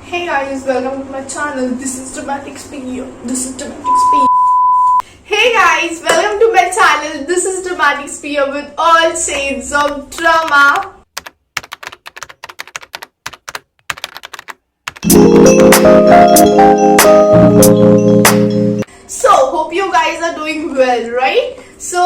Hey guys, welcome to my channel. This is Dramatic Spear. This is Dramatic Spear. Hey guys, welcome to my channel. This is Dramatic Spear with all shades of drama. So, hope you guys are doing well, right? So,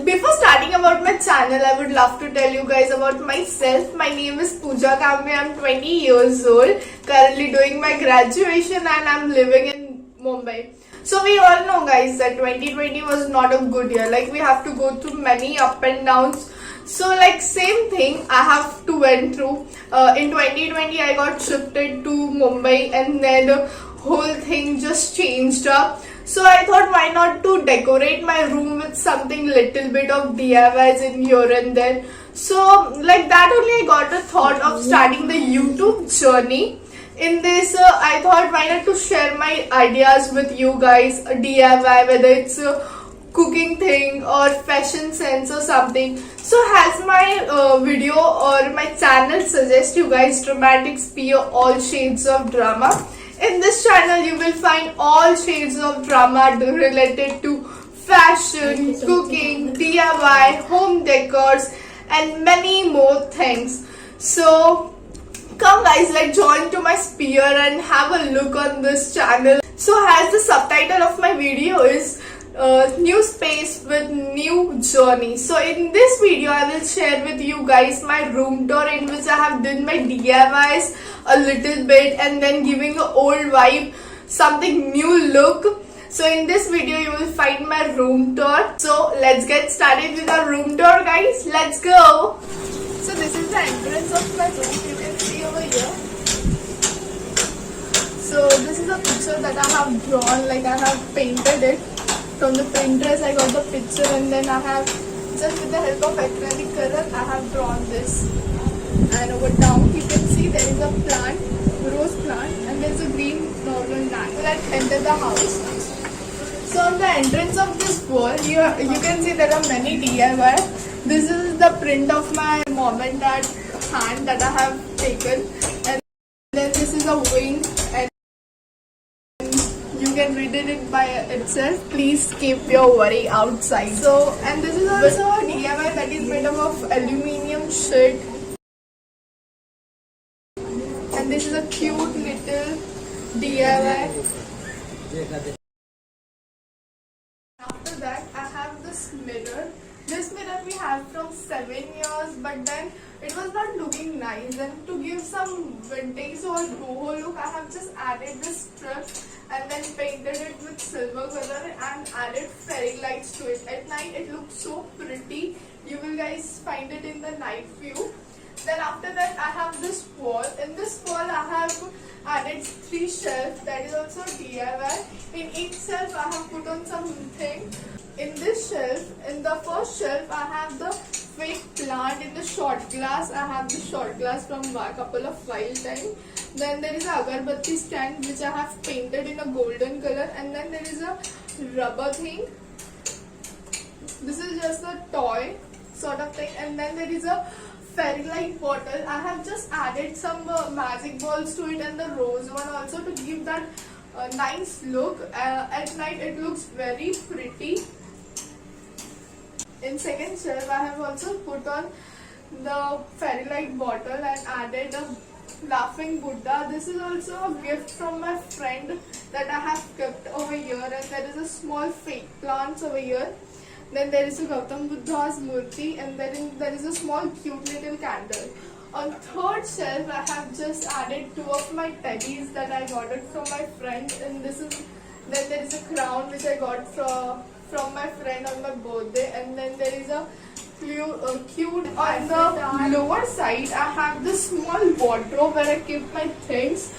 before starting about my channel, I would love to tell you guys about myself. My name is Pooja Kambe. I'm 20 years old, currently doing my graduation, and I'm living in Mumbai. So, we all know, guys, that 2020 was not a good year. Like, we have to go through many up and downs. So, like, same thing I have to went through. In 2020, I got shifted to Mumbai, and then the whole thing just changed up. So I thought, why not to decorate my room with something little bit of DIYs in here and there. So like that only I got the thought of starting the YouTube journey. In this I thought, why not to share my ideas with you guys, DIY, whether it's a cooking thing or fashion sense or something. So as my video or my channel suggests you guys, Dramatic Spear, all shades of drama. In this channel, you will find all shades of drama related to fashion, cooking, DIY, home decors, and many more things. So, come guys, let's join to my spear and have a look on this channel. So, as the subtitle of my video is new space with new journey. So in this video I will share with you guys my room tour, in which I have done my DIYs a little bit and then giving an old vibe, something new look. So in this video you will find my room tour. So let's get started with our room tour, guys. Let's go. So this is the entrance of my room, you can see over here. So this is a picture that I have drawn, like I have painted it. From the Pinterest I got the picture, and then I have, just with the help of acrylic color, I have drawn this. And over down you can see there is a plant, rose plant, and there is a green normal mat. Let's enter the house. So on the entrance of this wall, you can see there are many DIY. This is the print of my mom and dad hand that I have taken, and then this is a wing, and you can read it by itself. Please keep your worry outside. So, and this is also a DIY that is made up of aluminium sheet. And this is a cute little DIY. After that, I have this mirror. This mirror we have from 7 years, but then it was not looking nice. And to give some vintage or boho look, I have just added this strip and then painted it with silver color and added fairy lights to it. At night it looks so pretty. You will guys find it in the night view. Then after that I have this wall. In this wall I have added 3 shelves, that is also DIY. In each shelf I have put on something. In this shelf, in the first shelf I have the fake plant. In the short glass I have the short glass from a couple of while time. Then there is a agarbatti stand which I have painted in a golden color, and then there is a rubber thing. This is just a toy sort of thing, and then there is a fairy light bottle. I have just added some magic balls to it and the rose one also to give that nice look. At night it looks very pretty. In second shelf I have also put on the fairy light bottle and added a laughing Buddha. This is also a gift from my friend that I have kept over here, and there is a small fake plants over here. Then there is a Gautam Buddha's murti, and then there is a small cute little candle. On third shelf I have just added 2 of my teddies that I got it from my friend, and then there is a crown which I got from my friend on my birthday, and then there is a cute on the lower side I have this small wardrobe where I keep my things.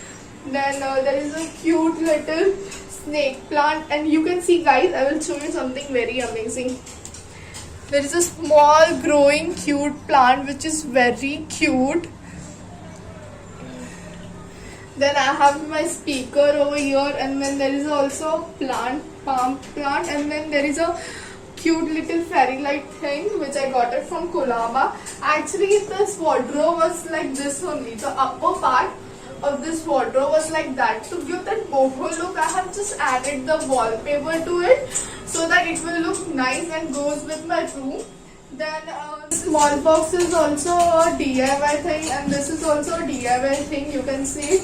Then there is a cute little snake plant, and you can see, guys, I will show you something very amazing. There is a small growing cute plant which is very cute. Then I have my speaker over here, and then there is also a palm plant, and then there is a cute little fairy light thing which I got it from Colaba. Actually this wardrobe was like this only. The upper part of this wardrobe was like that. To give that boho look, I have just added the wallpaper to it so that it will look nice and goes with my room. Then small box is also a DIY thing, and this is also a DIY thing. You can see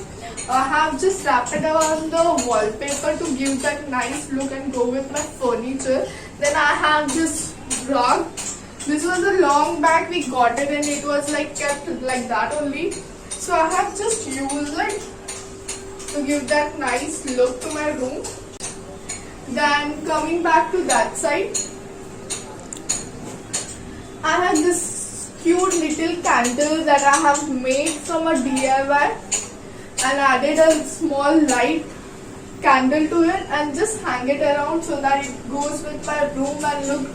I have just wrapped it around the wallpaper to give that nice look and go with my furniture. Then I have this rug. This was a long back, we got it and it was like kept like that only. So I have just used it to give that nice look to my room. Then coming back to that side, I have this cute little candle that I have made from a DIY and added a small light candle to it and just hang it around so that it goes with my room and look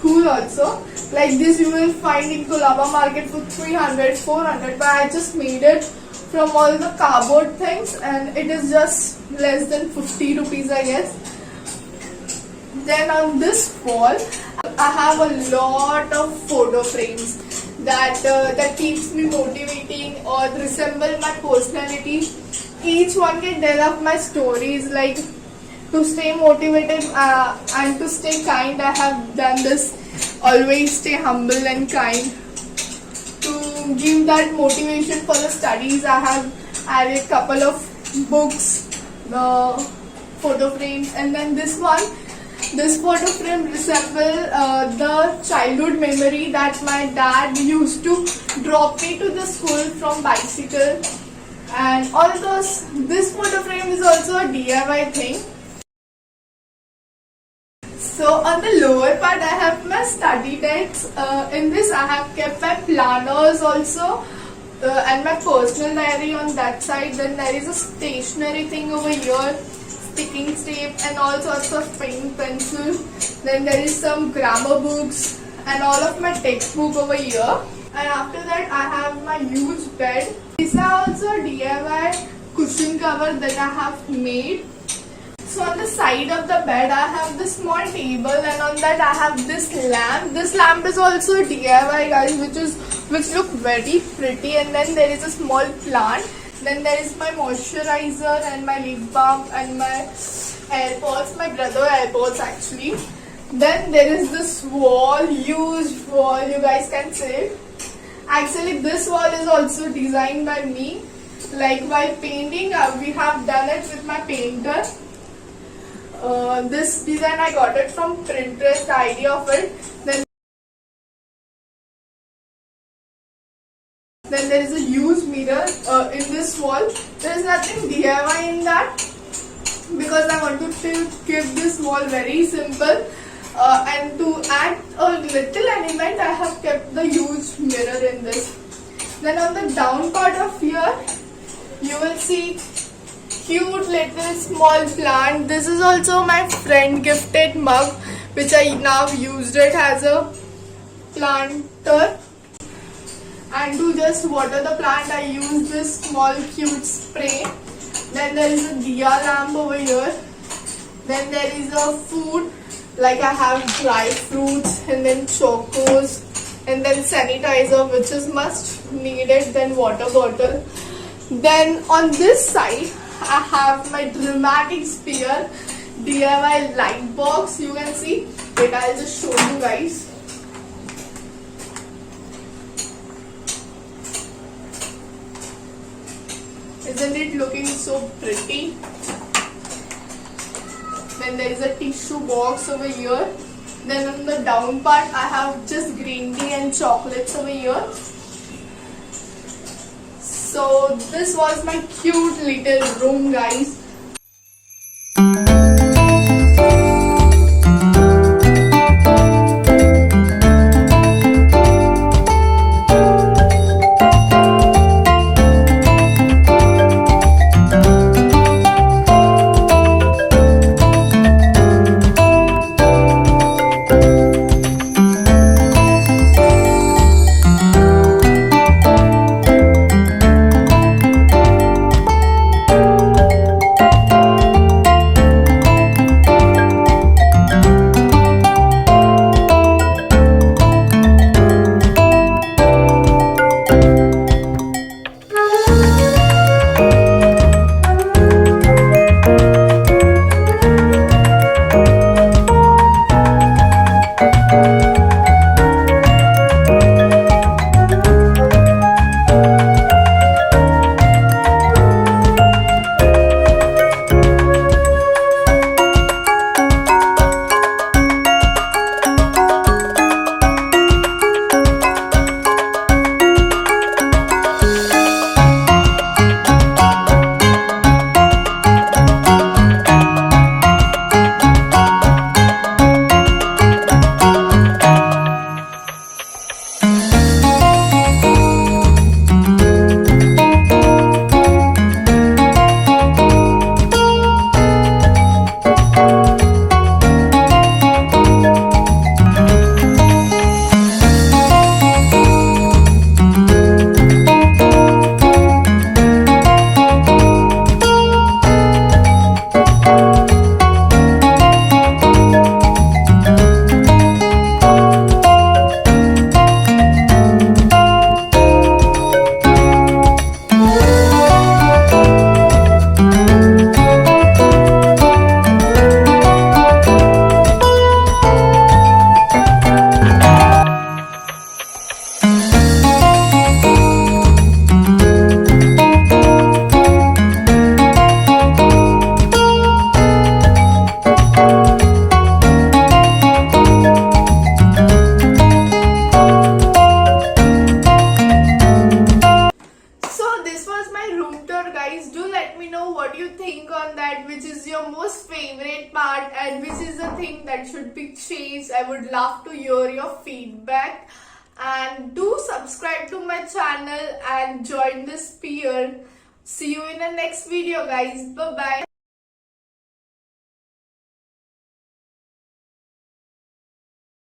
cool also. Like this you will find in Colaba market for 300, 400, but I just made it from all the cardboard things and it is just less than 50 rupees I guess. Then on this wall, I have a lot of photo frames that keeps me motivating or resemble my personality. Each one can tell of my stories, like to stay motivated and to stay kind. I have done this, always stay humble and kind. To give that motivation for the studies, I have added couple of books, photo frames, and then this one. This photo frame resembles the childhood memory that my dad used to drop me to the school from bicycle, and all those. This photo frame is also a DIY thing. So on the lower part I have my study decks. In this I have kept my planners also and my personal diary on that side. Then there is a stationery thing over here, sticking tape and all sorts of pen, pencil. Then there is some grammar books and all of my textbook over here. And after that I have my huge bed. These are also a DIY cushion cover that I have made. So on the side of the bed I have this small table and on that I have this lamp. This lamp is also a DIY guys, which look very pretty. And then there is a small plant. Then there is my moisturizer and my lip balm and my AirPods, my brother AirPods actually. Then there is this wall, huge wall, you guys can see. Actually this wall is also designed by me. Like while painting, we have done it with my painter. This design I got it from Pinterest, the idea of it. Then there is a huge mirror in this wall. There is nothing DIY in that because I wanted to keep this wall very simple. And to add a little element, I have kept the huge mirror in this. Then on the down part of here, you will see cute little small plant. This is also my friend gifted mug, which I now used it as a planter. And to just water the plant, I use this small cute spray. Then there is a diya lamp over here. Then there is a food, like I have dry fruits and then chocos and then sanitizer, which is must needed, then water bottle. Then on this side, I have my dramatic sphere DIY light box. You can see. Wait, I'll just show you guys. Isn't it looking so pretty? Then there is a tissue box over here. Then on the down part, I have just green tea and chocolates over here. So this was my cute little room, guys. should be changed? I would love to hear your feedback. And do subscribe to my channel and join this peer. See you in the next video, guys. Bye bye.